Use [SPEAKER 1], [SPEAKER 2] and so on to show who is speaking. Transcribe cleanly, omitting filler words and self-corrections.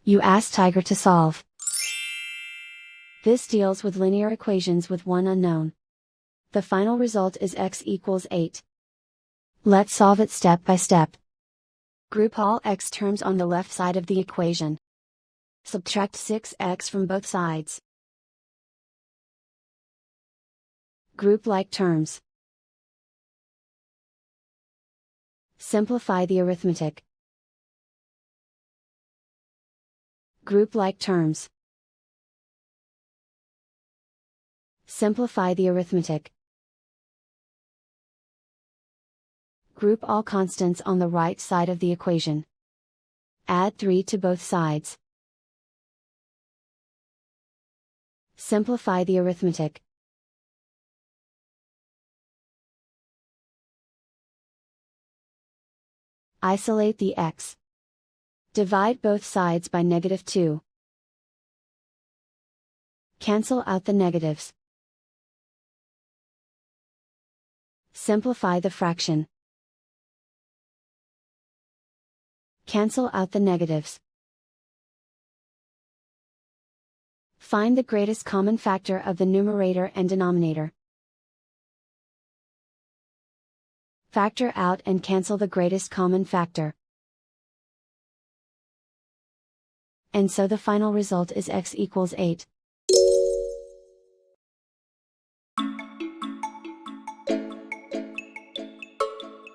[SPEAKER 1] You ask Tiger to solve. This deals with linear equations with one unknown. The final result is x equals 8. Let's solve it step by step. Group all x terms on the left side of the equation. Subtract 6x from both sides. Group like terms. Simplify the arithmetic. Group like terms. Simplify the arithmetic. Group all constants on the right side of the equation. Add 3 to both sides. Simplify the arithmetic. Isolate the x. Divide both sides by -2. Cancel out the negatives. Simplify the fraction. Cancel out the negatives. Find the greatest common factor of the numerator and denominator. Factor out and cancel the greatest common factor. And so the final result is x equals 8.